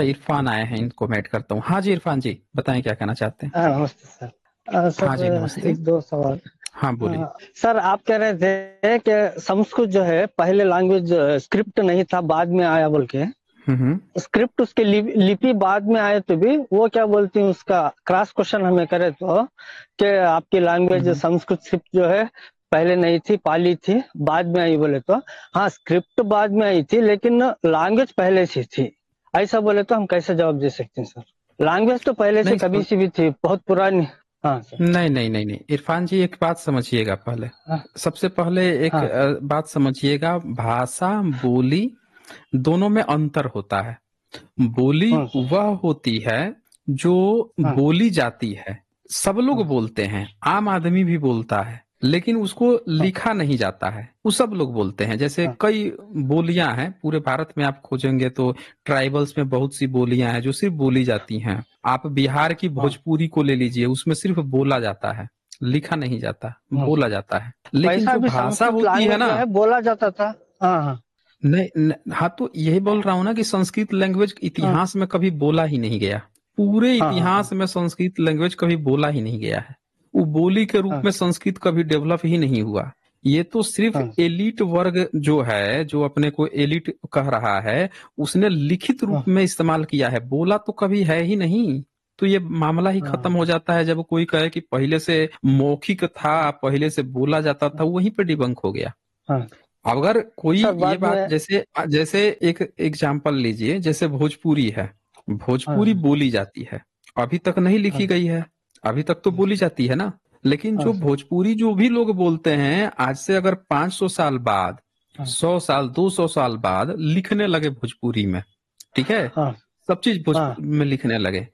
इरफान आए हैं, इनको मैं ऐड करता हूँ। हाँ जी इरफान जी, बताएं क्या कहना चाहते हैं। हाँ, नमस्ते सर। हाँ जी सर नमस्ते। एक दो सवाल। हाँ बोलिए। सर आप कह रहे थे कि संस्कृत जो है पहले लैंग्वेज स्क्रिप्ट नहीं था, बाद में आया बोल के। हम्म। स्क्रिप्ट उसके लिपि बाद में आए तो भी वो क्या बोलती हैं, उसका क्रॉस क्वेश्चन हमें करे तो कि आपकी लैंग्वेज हम्म। संस्कृत स्क्रिप्ट जो है पहले नहीं थी, पाली थी, बाद में आई बोले तो। हाँ, स्क्रिप्ट बाद में आई थी लेकिन लैंग्वेज पहले से थी, ऐसा बोले तो हम कैसे जवाब दे सकते हैं सर? लैंग्वेज तो पहले से नहीं कभी से भी थी, बहुत पुरानी। हाँ सर। नहीं नहीं नहीं नहीं इरफान जी, एक बात समझिएगा पहले। हाँ सबसे पहले एक हाँ बात समझिएगा, भाषा बोली दोनों में अंतर होता है। बोली हाँ सर। वह होती है जो हाँ बोली जाती है, सब लोग हाँ बोलते हैं, आम आदमी भी बोलता है, लेकिन उसको हाँ लिखा नहीं जाता है, वो सब लोग बोलते हैं। जैसे हाँ कई बोलियां हैं पूरे भारत में, आप खोजेंगे तो ट्राइबल्स में बहुत सी बोलियां हैं जो सिर्फ बोली जाती हैं। आप बिहार की हाँ भोजपुरी को ले लीजिए, उसमें सिर्फ बोला जाता है, लिखा नहीं जाता, हाँ बोला सर। जाता है। लेकिन वैसा जो भी भाषा संस्कृत होती है लैंग्वेज ना, जो है बोला जाता था। हाँ हाँ नहीं हाँ, तो यही बोल रहा हूँ ना कि संस्कृत लैंग्वेज हाँ इतिहास में कभी बोला ही नहीं गया। पूरे हाँ हाँ इतिहास हाँ में संस्कृत लैंग्वेज कभी बोला ही नहीं गया है। वो बोली के रूप हाँ में संस्कृत कभी डेवलप ही नहीं हुआ। ये तो सिर्फ हाँ एलिट वर्ग जो है, जो अपने को एलिट कह रहा है, उसने लिखित रूप हाँ में इस्तेमाल किया है, बोला तो कभी है ही नहीं। तो ये मामला ही खत्म हो हाँ जाता है जब कोई कहे कि पहले से मौखिक था, पहले से बोला जाता था, वहीं पे डिबंक हो गया। हाँ। अगर कोई सर ये बाद बात, में। जैसे जैसे एक एग्जाम्पल लीजिए, जैसे भोजपुरी है, हाँ भोजपुरी बोली जाती है, अभी तक नहीं लिखी हाँ गई है, अभी तक तो बोली जाती है ना। लेकिन हाँ जो सर। भोजपुरी जो भी लोग बोलते हैं, आज से अगर 500 साल बाद, हाँ 100 साल 200 साल बाद लिखने लगे भोजपुरी में, ठीक है, हाँ सब चीज हाँ भोजपुरी में लिखने लगे,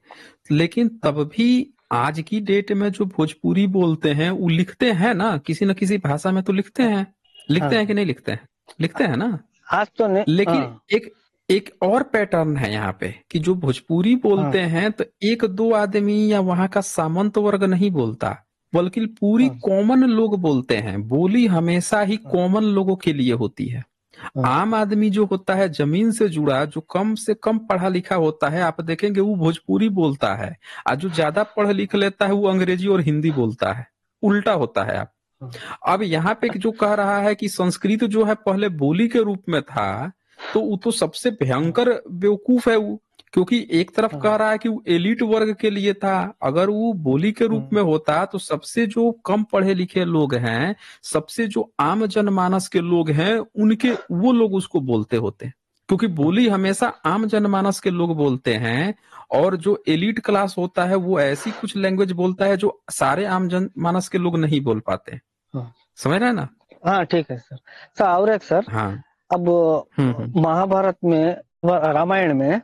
लेकिन तब भी आज की डेट में जो भोजपुरी बोलते हैं वो लिखते हैं ना, किसी न किसी भाषा में तो लिखते हैं। लिखते हैं कि हाँ। नहीं लिखते हैं? लिखते हैं ना। आज तो नहीं। लेकिन हाँ एक एक और पैटर्न है यहाँ पे कि जो भोजपुरी हाँ बोलते हैं तो एक दो आदमी या वहां का सामंत वर्ग नहीं बोलता, बल्कि पूरी हाँ कॉमन लोग बोलते हैं। बोली हमेशा ही हाँ कॉमन लोगों के लिए होती है। हाँ आम आदमी जो होता है, जमीन से जुड़ा, जो कम से कम पढ़ा लिखा होता है, आप देखेंगे वो भोजपुरी बोलता है, और जो ज्यादा पढ़ लिख लेता है वो अंग्रेजी और हिंदी बोलता है। उल्टा होता है। आप हाँ अब यहाँ पे जो कह रहा है कि संस्कृत जो है पहले बोली के रूप में था, तो वो तो सबसे भयंकर बेवकूफ है वो। क्योंकि एक तरफ हाँ कह रहा है कि वो एलिट वर्ग के लिए था, अगर वो बोली के रूप में होता तो सबसे जो कम पढ़े लिखे लोग हैं, सबसे जो आम जनमानस के लोग हैं, उनके वो लोग उसको बोलते होते। क्योंकि बोली हमेशा आम जनमानस के लोग बोलते हैं, और जो एलिट क्लास होता है वो ऐसी कुछ लैंग्वेज बोलता है जो सारे आम जनमानस के लोग नहीं बोल पाते। हाँ समझ रहे हैं ना। हाँ। ठीक है सर। सर और एक सर, हाँ। अब हम्म। महाभारत में रामायण में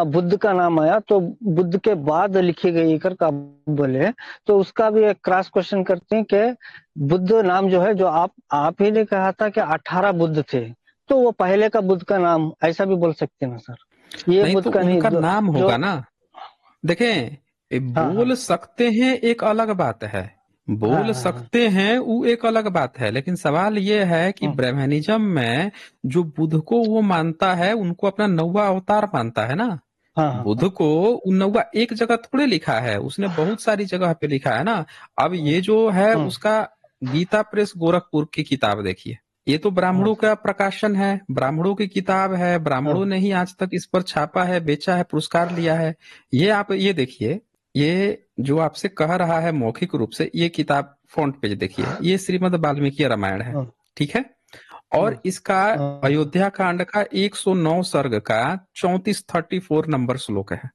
बुद्ध का नाम आया तो बुद्ध के बाद लिखी गई कर का बोले तो उसका भी एक क्रॉस क्वेश्चन करते हैं कि बुद्ध नाम जो है, जो आप ही ने कहा था कि 18 बुद्ध थे, तो वो पहले का बुद्ध का नाम ऐसा भी बोल सकते हैं ना सर? ये नहीं बुद्ध तो का नहीं उनका नाम जो। होगा ना। देखें, हाँ हाँ बोल सकते हैं एक अलग बात है, हाँ बोल हाँ सकते हैं वो एक अलग बात है, लेकिन सवाल ये है कि हाँ ब्रह्मनिज्म में जो बुद्ध को वो मानता है, उनको अपना नौवा अवतार मानता है ना। हाँ हाँ बुद्ध को नौवा एक जगह थोड़े लिखा है, उसने बहुत सारी जगह पे लिखा है ना। अब हाँ ये जो है हाँ उसका गीता प्रेस गोरखपुर की किताब देखिए, ये तो हाँ ब्राह्मणों का प्रकाशन है, ब्राह्मणों की किताब है, हाँ ब्राह्मणों ने ही आज तक इस पर छापा है, बेचा है, पुरस्कार लिया है। ये आप ये देखिए, ये जो आपसे कह रहा है मौखिक रूप से, ये किताब फ्रंट पेज देखिए, ये श्रीमद् वाल्मीकि रामायण है, हाँ ठीक है। हाँ और इसका हाँ अयोध्या कांड का 109 सर्ग का 34 नंबर श्लोक है,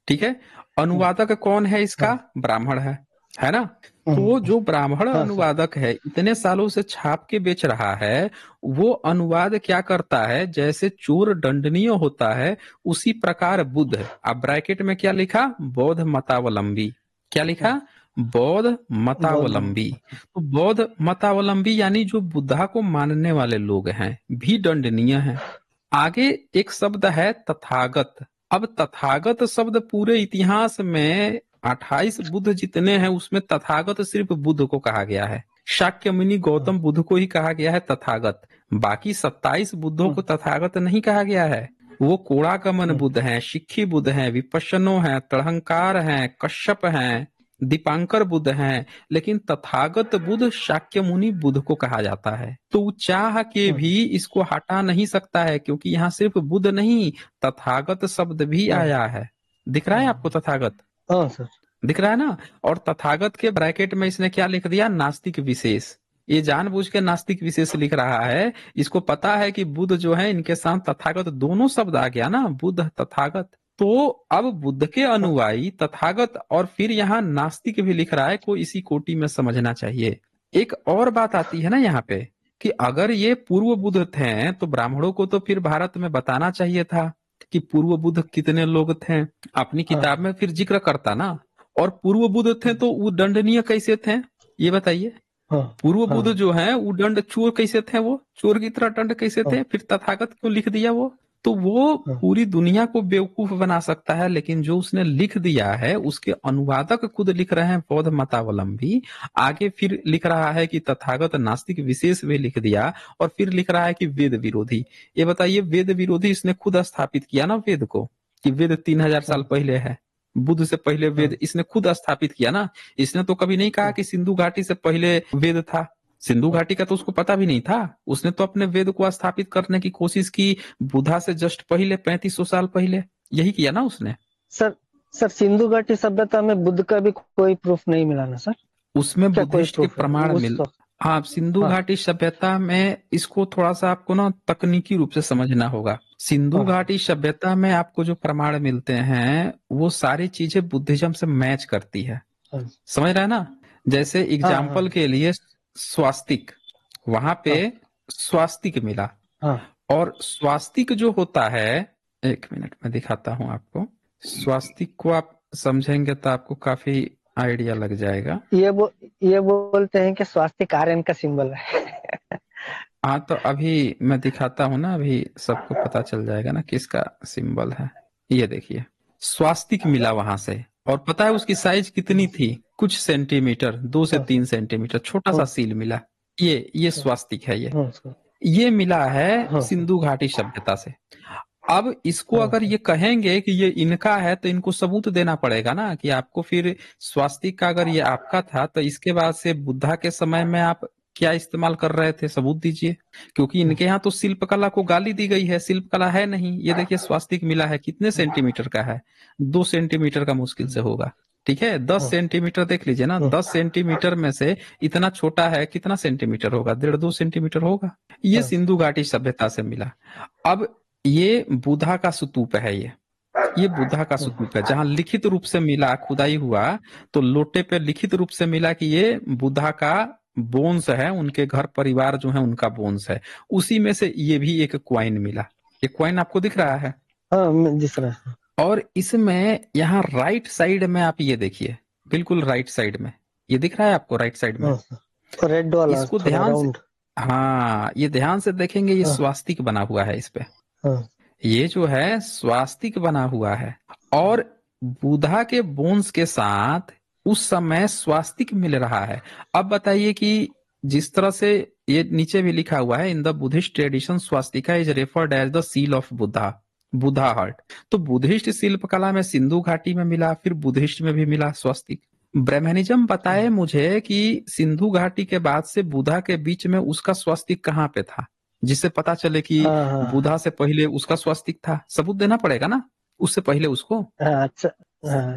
ठीक है। अनुवादक कौन है इसका? हाँ ब्राह्मण है ना। तो हाँ जो ब्राह्मण हाँ सर। अनुवादक है, इतने सालों से छाप के बेच रहा है, वो अनुवाद क्या करता है, जैसे चोर दंडनीय होता है, उसी प्रकार बुद्ध, अब ब्रैकेट में क्या लिखा, बौद्ध मतावलंबी, क्या हाँ, लिखा, बौद्ध बौद्ध मतावलंबी। तो बौद्ध मतावलंबी यानी जो बुद्धा को मानने वाले लोग हैं भी दंडनीय हैं। आगे एक शब्द है तथागत। अब तथागत शब्द पूरे इतिहास में 28 बुद्ध जितने हैं उसमें तथागत सिर्फ बुद्ध को कहा गया है। शाक्यमुनि हाँ गौतम बुद्ध को ही कहा गया है तथागत, बाकी 27 बुद्धों हाँ को तथागत नहीं कहा गया है। वो कोड़ागमन बुद्ध हैं, शिखी बुद्ध हैं, विपश्यनो हैं, तड़हंकार हैं, कश्यप हैं, दीपांकर बुद्ध हैं, लेकिन तथागत बुद्ध शाक्य मुनि बुद्ध को कहा जाता है। तो वो चाह के भी इसको हटा नहीं सकता है, क्योंकि यहाँ सिर्फ बुद्ध नहीं, तथागत शब्द भी आया है। दिख रहा है आपको तथागत? हाँ सर, दिख रहा है ना? और तथागत के ब्रैकेट में इसने क्या लिख दिया? नास्तिक विशेष। ये जानबूझ के नास्तिक विशेष लिख रहा है। इसको पता है कि बुद्ध जो है, इनके साथ तथागत दोनों शब्द आ गया ना, बुद्ध तथागत। तो अब बुद्ध के अनुयायी तथागत और फिर यहाँ नास्तिक भी लिख रहा है, को इसी कोटि में समझना चाहिए। एक और बात आती है ना यहाँ पे, कि अगर ये पूर्व बुद्ध थे तो ब्राह्मणों को तो फिर भारत में बताना चाहिए था कि पूर्व बुद्ध कितने लोग थे। अपनी किताब में फिर जिक्र करता ना। और पूर्व बुद्ध थे तो वो दंडनीय कैसे थे, ये बताइए। पूर्व बुद्ध जो है वो दंड चोर कैसे थे, वो चोर की तरह दंड कैसे थे, फिर तथागत क्यों लिख दिया वो? तो वो पूरी दुनिया को बेवकूफ बना सकता है, लेकिन जो उसने लिख दिया है उसके अनुवादक खुद लिख रहे हैं बौद्ध मतावलंबी। आगे फिर लिख रहा है कि तथागत नास्तिक विशेष भी लिख दिया, और फिर लिख रहा है कि वेद विरोधी। ये बताइए, वेद विरोधी इसने खुद स्थापित किया ना वेद को, कि वेद 3000 साल पहले है। बुद्ध से पहले वेद इसने खुद स्थापित किया ना। इसने तो कभी नहीं कहा कि सिंधु घाटी से पहले वेद था। सिंधु घाटी का तो उसको पता भी नहीं था। उसने तो अपने वेद को स्थापित करने की कोशिश की बुद्धा से जस्ट पहले, 3500 साल पहले। यही किया ना उसने। सर सिंधु घाटी सभ्यता में बुद्ध का भी कोई प्रूफ नहीं मिला ना सर? उसमें बुद्धिस्ट के प्रमाण मिल। हाँ, सिंधु घाटी सभ्यता में इसको थोड़ा सा आपको ना तकनीकी रूप से समझना होगा। सिंधु घाटी सभ्यता में आपको जो प्रमाण मिलते हैं वो सारी चीजें बुद्धिज्म से मैच करती है। समझ रहे हैं ना? जैसे एग्जाम्पल के लिए स्वास्तिक, वहां पे स्वास्तिक मिला। और स्वास्तिक जो होता है, एक मिनट में दिखाता हूं आपको। स्वास्तिक को आप समझेंगे तो आपको काफी आइडिया लग जाएगा। ये बोलते हैं कि स्वास्तिक आर्यन का सिंबल है। हाँ, तो अभी मैं दिखाता हूँ ना, अभी सबको पता चल जाएगा ना किसका सिंबल है। ये देखिए, स्वास्तिक मिला वहां से। और पता है उसकी साइज कितनी थी? कुछ सेंटीमीटर, 2 से 3 सेंटीमीटर, छोटा सा सील मिला। ये स्वास्तिक है। ये मिला है सिंधु घाटी सभ्यता से। अब इसको अगर ये कहेंगे कि ये इनका है तो इनको सबूत देना पड़ेगा ना, कि आपको फिर स्वास्तिक का अगर ये आपका था तो इसके बाद से बुद्धा के समय में आप क्या इस्तेमाल कर रहे थे, सबूत दीजिए। क्योंकि इनके यहाँ तो शिल्प कला को गाली दी गई है, शिल्प कला है नहीं। ये देखिए स्वास्तिक मिला है, कितने सेंटीमीटर का है? 2 सेंटीमीटर का मुश्किल से होगा। ठीक है, 10 सेंटीमीटर देख लीजिए ना, 10 सेंटीमीटर में से इतना छोटा है, कितना सेंटीमीटर होगा? 1.5-2 सेंटीमीटर होगा। ये सिंधु घाटी सभ्यता से मिला। अब ये बुद्धा का स्तूप है। ये बुद्धा का स्तूप है, जहां लिखित रूप से मिला, खुदाई हुआ तो लोटे पे लिखित रूप से मिला कि ये बुद्धा का बोन्स है, उनके घर परिवार जो है उनका बोन्स है। उसी में से ये भी एक क्वाइन मिला। ये क्वाइन आपको दिख रहा है? हाँ, दिख रहा है। और इसमें यहाँ राइट साइड में आप ये देखिए, बिल्कुल राइट साइड में ये दिख रहा है आपको, राइट साइड में रेड वाला, इसको ध्यान से, हाँ ये ध्यान से देखेंगे, ये स्वास्तिक बना हुआ है इस पे। ये जो है स्वास्तिक बना हुआ है। और बुद्धा के बोन्स के साथ उस समय स्वास्तिक मिल रहा है। अब बताइए कि जिस तरह से ये नीचे भी लिखा हुआ है, in the Buddhist tradition swastika is referred as the seal of Buddha, Buddha heart. तो बुद्धिस्ट शिल्प कला में सिंधु घाटी में मिला, फिर बुद्धिस्ट में भी मिला स्वास्तिक। ब्रह्मनिज्म बताए मुझे कि सिंधु घाटी के बाद से बुद्धा के बीच में उसका स्वास्तिक कहाँ पे था, जिससे पता चले कि बुद्धा से पहले उसका स्वास्तिक था। सबूत देना पड़ेगा ना, उससे पहले उसको। अच्छा,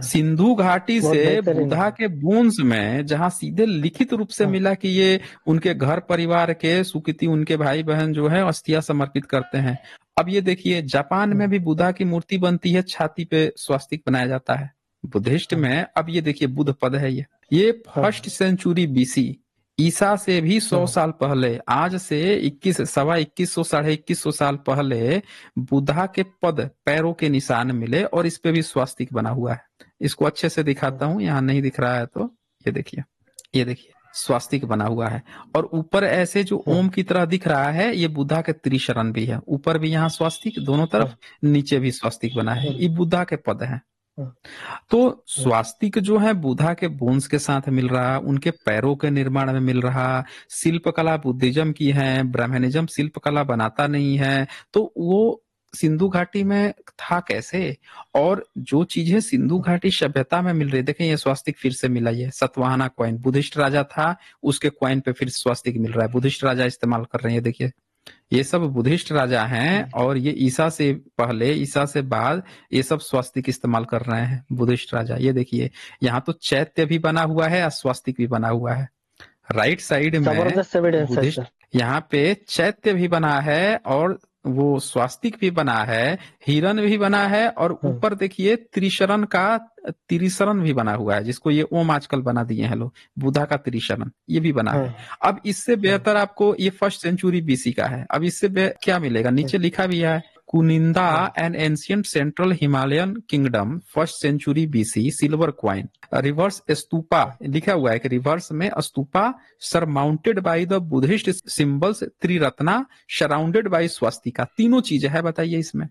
सिंधु घाटी से बुद्धा के बोन्स में जहां सीधे लिखित रूप से मिला कि ये उनके घर परिवार के सुकृति, उनके भाई बहन जो है अस्थियां समर्पित करते हैं। अब ये देखिए, जापान में भी बुद्धा की मूर्ति बनती है, छाती पे स्वास्तिक बनाया जाता है। बुद्धिस्ट में अब ये देखिए बुद्ध पद है। ये 1st सेंचुरी BC, ईसा से भी 100 साल पहले, आज से 2100 साढ़े 2100 साल पहले बुद्धा के पद, पैरों के निशान मिले और इस पे भी स्वास्तिक बना हुआ है। इसको अच्छे से दिखाता हूँ, यहाँ नहीं दिख रहा है तो ये देखिए, ये देखिए स्वास्तिक बना हुआ है। और ऊपर ऐसे जो ओम की तरह दिख रहा है, ये बुद्धा के त्रिशरण भी है। ऊपर भी यहाँ स्वास्तिक दोनों तरफ, नीचे भी स्वास्तिक बना है। ये बुद्धा के पद है। तो स्वास्तिक जो है बुद्धा के बोन्स के साथ मिल रहा, उनके पैरों के निर्माण में मिल रहा। शिल्प कला बुद्धिज्म की है, ब्राह्मणिज्म शिल्प कला बनाता नहीं है। तो वो सिंधु घाटी में था कैसे, और जो चीजें सिंधु घाटी सभ्यता में मिल रही, देखें ये स्वास्तिक फिर से मिला, ये सतवाहना कॉइन, बुद्धिस्ट राजा था उसके कॉइन पे फिर स्वास्तिक मिल रहा है, बुद्धिस्ट राजा इस्तेमाल कर रहे हैं, ये देखिए ये सब बुद्धिस्ट राजा हैं, और ये ईसा से पहले ईसा से बाद ये सब स्वास्तिक इस्तेमाल कर रहे हैं बुद्धिस्ट राजा। ये देखिए यहाँ तो चैत्य भी बना हुआ है और स्वास्तिक भी बना हुआ है, राइट साइड में जबरदस्त एविडेंस है बुद्धिस्ट, सर। यहाँ पे चैत्य भी बना है और वो स्वास्तिक भी बना है, हिरन भी बना है, और ऊपर देखिए त्रिशरण का त्रिशरण भी बना हुआ है, जिसको ये ओम आजकल बना दिए हैं लोग, बुद्धा का त्रिशरण ये भी बना है। अब इससे बेहतर आपको ये 1st सेंचुरी बीसी का है। अब इससे क्या मिलेगा, नीचे लिखा भी है Kuninda and ancient central Himalayan kingdom 1st century BC silver coin, reverse stupa लिखा हुआ है कि रिवर्स में stupa surmounted by the Buddhist symbols triratna surrounded by swastika, तीनों चीजें है बताइए इसमें।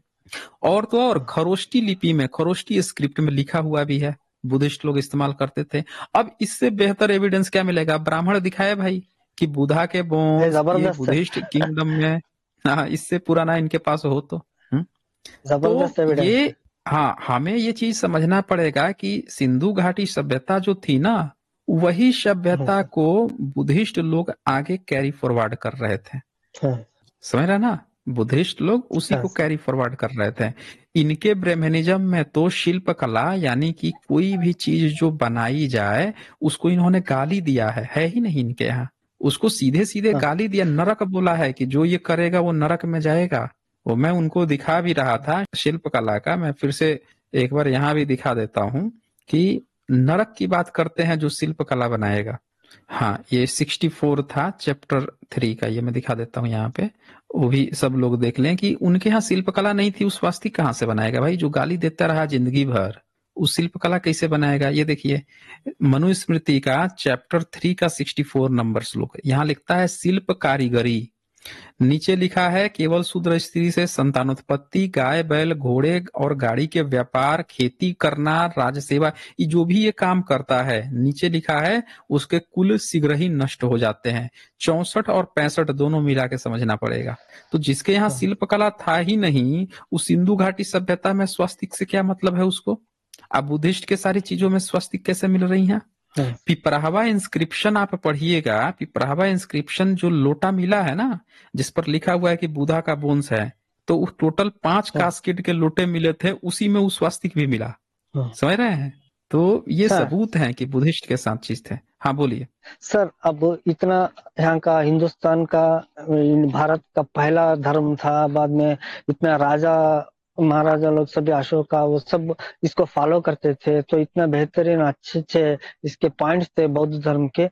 और तो और खरोष्टी लिपि में, खरोष्टी स्क्रिप्ट में लिखा हुआ भी है, बुद्धिस्ट लोग इस्तेमाल करते थे। अब इससे बेहतर एविडेंस क्या मिलेगा, ब्राह्मण दिखाए भाई कि बुद्धा के बोन्स ये बुद्धिस्ट किंगडम में, हाँ इससे पुराना इनके पास हो तो जबरदस्त एविडेंस। ये हाँ हमें ये चीज समझना पड़ेगा कि सिंधु घाटी सभ्यता जो थी ना, वही सभ्यता को बुद्धिस्ट लोग आगे कैरी फॉरवर्ड कर रहे थे, समझ रहे ना, बुद्धिस्ट लोग उसी को कैरी फॉरवर्ड कर रहे थे। इनके ब्राह्मणिज्म में तो शिल्प कला यानी कि कोई भी चीज जो बनाई जाए उसको इन्होंने गाली दिया है ही नहीं इनके यहाँ, उसको सीधे सीधे गाली दिया, नरक बोला है कि जो ये करेगा वो नरक में जाएगा। वो मैं उनको दिखा भी रहा था शिल्प कला का, मैं फिर से एक बार यहाँ भी दिखा देता हूँ कि नरक की बात करते हैं जो शिल्प कला बनाएगा। हाँ ये 64 था चैप्टर 3 का, ये मैं दिखा देता हूँ यहाँ पे, वो भी सब लोग देख लें कि उनके यहाँ शिल्प कला नहीं थी, उस स्वास्तिक कहाँ से बनाएगा भाई, जो गाली देता रहा जिंदगी भर, उस शिल्प कला कैसे बनाएगा। ये देखिए मनुस्मृति का चैप्टर 3 का 64 नंबर श्लोक, यहाँ लिखता है शिल्प कारीगरी, नीचे लिखा है केवल शूद्र स्त्री से संतानोत्पत्ति, गाय बैल घोड़े और गाड़ी के व्यापार, खेती करना, राजसेवा, ये जो भी ये काम करता है, नीचे लिखा है उसके कुल शीघ्र ही नष्ट हो जाते हैं। 64 और 65 दोनों मिला के समझना पड़ेगा। तो जिसके यहाँ शिल्प कला था ही नहीं, उस सिंधु घाटी सभ्यता में स्वास्तिक से क्या मतलब है उसको। अब बुद्धिस्ट के सारी चीजों में स्वास्तिक कैसे मिल रही है। पिपराहवा इंस्क्रिप्शन आप पढ़िएगा, पिपराहवा इंस्क्रिप्शन जो लोटा मिला है ना, जिस पर लिखा हुआ है कि बुद्धा का बोन्स है, तो उस टोटल 5 कास्केट के लोटे मिले थे, उसी में उस स्वास्तिक भी मिला, समझ रहे हैं। तो ये सबूत है कि बुद्धिस्ट के साथ चीज थे। हाँ बोलिए सर। अब इतना यहाँ का हिंदुस्तान का भारत का पहला धर्म था, बाद में इतना राजा महाराजा लोग सभी अशोका वो सब इसको फॉलो करते थे, तो इतना बेहतरीन अच्छे इसके पॉइंट्स थे बौद्ध धर्म के।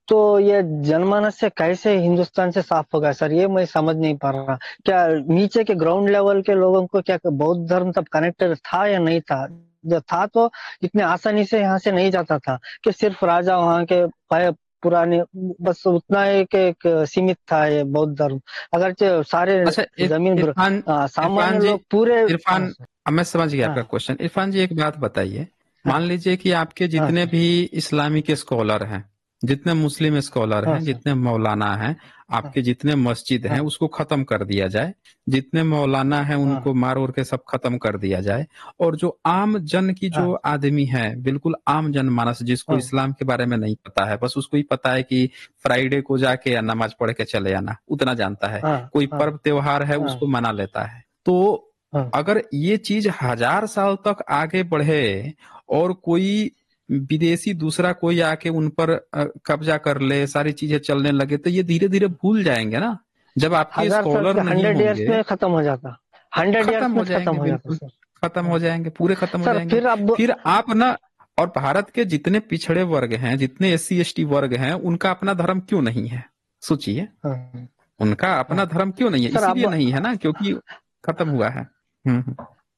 तो ये जनमानस से कैसे हिंदुस्तान से साफ होगा सर, ये मैं समझ नहीं पा रहा। क्या नीचे के ग्राउंड लेवल के लोगों को क्या बौद्ध धर्म तब कनेक्टेड था या नहीं था, जो था तो इतने आसानी से यहाँ से नहीं जाता था कि सिर्फ राजा वहाँ के पुराने बस उतना एक सीमित था ये बौद्ध धर्म। अगर सारे जमीन सामान्य लोग पूरे इरफान, मैं समझ गया आपका क्वेश्चन। इरफान जी एक बात बताइए, मान लीजिए कि आपके जितने भी इस्लामिक स्कॉलर हैं, जितने मुस्लिम स्कॉलर हैं, जितने मौलाना हैं, आपके जितने मस्जिद हैं उसको खत्म कर दिया जाए, जितने मौलाना हैं उनको मार और के सब खत्म कर दिया जाए, और जो आम जन की जो आदमी है, बिल्कुल आम जन मानस, जिसको इस्लाम के बारे में नहीं पता है, बस उसको ही पता है कि फ्राइडे को जाके या नमाज पढ़ के चले आना, उतना जानता है, कोई पर्व त्योहार है उसको मना लेता है। तो अगर ये चीज 1000 साल तक आगे बढ़े और कोई विदेशी दूसरा कोई आके उन पर कब्जा कर ले, सारी चीजें चलने लगे, तो ये धीरे धीरे भूल जाएंगे ना। जब आपके स्कॉलर नहीं होंगे, 100 इयर्स में खत्म हो जाता, 100 इयर्स में खत्म हो जाता, खत्म हो जाएंगे, पूरे खत्म हो जाएंगे। फिर आप ना, और भारत के जितने पिछड़े वर्ग हैं, जितने SC ST वर्ग हैं, उनका अपना धर्म क्यों नहीं है, सोचिए, उनका अपना धर्म क्यों नहीं है। इसलिए नहीं है ना क्योंकि खत्म हुआ है।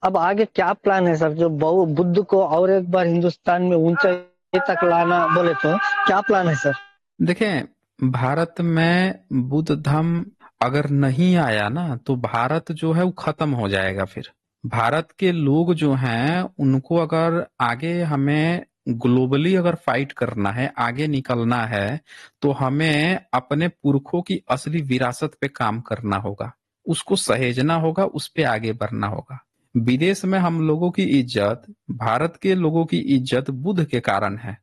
अब आगे क्या प्लान है सर, जो बुद्ध को और एक बार हिंदुस्तान में ऊंचाई तक लाना बोले तो क्या प्लान है सर। देखें, भारत में बुद्ध धर्म अगर नहीं आया ना, तो भारत जो है वो खत्म हो जाएगा। फिर भारत के लोग जो हैं उनको अगर आगे हमें ग्लोबली अगर फाइट करना है, आगे निकलना है, तो हमें अपने पुरखों की असली विरासत पे काम करना होगा। उसको सहेजना होगा, उस पे आगे बढ़ना होगा। विदेश में हम लोगों की इज्जत, भारत के लोगों की इज्जत बुद्ध के कारण है।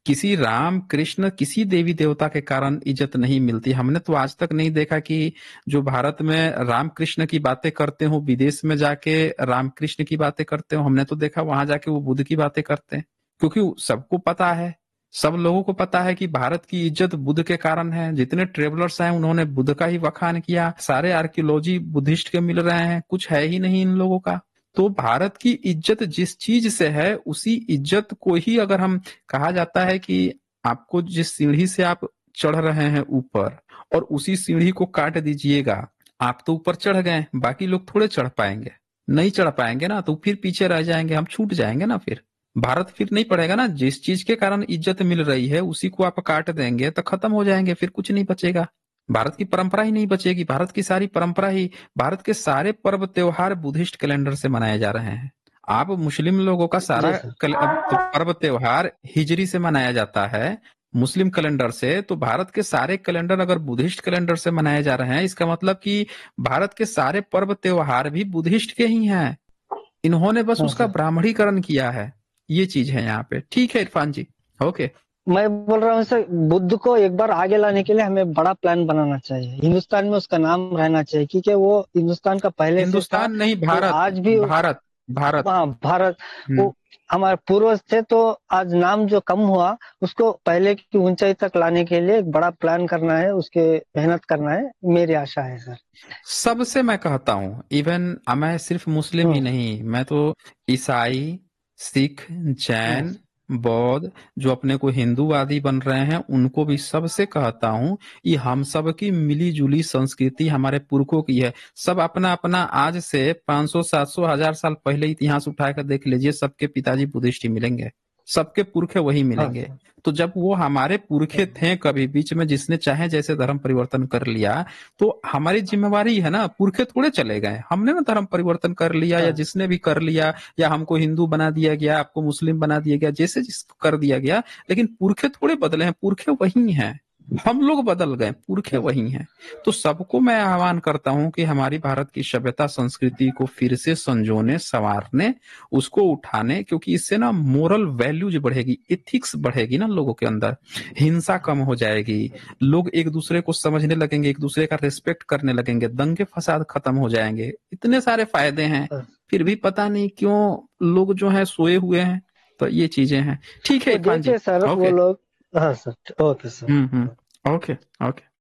किसी राम कृष्ण किसी देवी देवता के कारण इज्जत नहीं मिलती। हमने तो आज तक नहीं देखा कि जो भारत में राम कृष्ण की बातें करते हो विदेश में जाके राम कृष्ण की बातें करते हो। हमने तो देखा वहां जाके वो बुद्ध की बातें करते हैं, क्योंकि सबको पता है, सब लोगों को पता है कि भारत की इज्जत बुद्ध के कारण है। जितने ट्रेवलर्स हैं उन्होंने बुद्ध का ही बखान किया। सारे आर्कियोलॉजी बुद्धिस्ट के मिल रहे हैं, कुछ है ही नहीं इन लोगों का। तो भारत की इज्जत जिस चीज से है, उसी इज्जत को ही अगर हम कहा जाता है कि आपको जिस सीढ़ी से आप चढ़ रहे हैं ऊपर, और उसी सीढ़ी को काट दीजिएगा। आप तो ऊपर चढ़ गए, बाकी लोग थोड़े चढ़ पाएंगे, नहीं चढ़ पाएंगे ना, तो फिर पीछे रह जाएंगे, हम छूट जाएंगे ना। फिर भारत फिर नहीं पड़ेगा ना। जिस चीज के कारण इज्जत मिल रही है उसी को आप काट देंगे तो खत्म हो जाएंगे, फिर कुछ नहीं बचेगा। भारत की परंपरा ही नहीं बचेगी। भारत की सारी परंपरा ही, भारत के सारे पर्व त्योहार बुद्धिस्ट कैलेंडर से मनाए जा रहे हैं। आप मुस्लिम लोगों का सारा जी सर। पर्व त्योहार हिजरी से मनाया जाता है, मुस्लिम कैलेंडर से। तो भारत के सारे कैलेंडर अगर बुद्धिस्ट कैलेंडर से मनाए जा रहे हैं, इसका मतलब कि भारत के सारे पर्व त्योहार भी बुद्धिस्ट के ही हैं। इन्होंने बस हाँ उसका सर। ब्राह्मणीकरण किया है। ये चीज है यहाँ पे। ठीक है इरफान जी, ओके। मैं बोल रहा हूँ सर, बुद्ध को एक बार आगे लाने के लिए हमें बड़ा प्लान बनाना चाहिए। हिंदुस्तान में उसका नाम रहना चाहिए, क्योंकि वो हिंदुस्तान का पहले से था। हिंदुस्तान नहीं, वो भारत। आज भी भारत। भारत। वहाँ भारत, हम्म। वो हमारे पूर्वज थे। तो आज नाम जो कम हुआ, उसको पहले की ऊंचाई तक लाने के लिए एक बड़ा प्लान करना है, उसके मेहनत करना है, मेरी आशा है सर। सबसे मैं कहता हूँ, इवन मैं सिर्फ मुस्लिम ही हम्म। नहीं, मैं तो ईसाई, सिख, हाँ जैन, बौद्ध, जो अपने को हिंदूवादी बन रहे हैं, उनको भी सबसे कहता हूँ, ये हम सब की मिली जुली संस्कृति हमारे पुरखों की है। सब अपना अपना आज से 500 700 1000 साल पहले इतिहास उठाकर देख लीजिए, सबके पिताजी बुद्धिस्ट ही मिलेंगे, सबके पुरखे वही हाँ मिलेंगे। सर। तो जब वो हमारे पुरखे थे, कभी बीच में जिसने चाहे जैसे धर्म परिवर्तन कर लिया, तो हमारी जिम्मेवारी है ना। पुरखे थोड़े चले गए, हमने ना धर्म परिवर्तन कर लिया, या हाँ जिसने भी कर लिया, या हमको हिंदू बना दिया गया, आपको मुस्लिम बना दिया गया, जैसे जिसको कर दिया गया। लेकिन पुरखे थोड़े बदले हैं, पुरखे वही हैं। हम लोग बदल गए, पुरखे हाँ वही हैं। तो सबको मैं आह्वान करता हूं कि हमारी भारत की सभ्यता संस्कृति को फिर से संजोने, संवारने, उसको उठाने, क्योंकि इससे ना मोरल वैल्यूज बढ़ेगी, एथिक्स बढ़ेगी ना लोगों के अंदर, हिंसा कम हो जाएगी, लोग एक दूसरे को समझने लगेंगे, एक दूसरे का रिस्पेक्ट करने लगेंगे, दंगे फसाद खत्म हो जाएंगे। इतने सारे फायदे हैं, हाँ। फिर भी पता नहीं क्यों लोग जो है सोए हुए हैं। तो ये चीजें हैं। ठीक है वो इरफान जी, देखिए सर, वो ओके। लोग। हाँ sir, okay sir. Okay. Okay.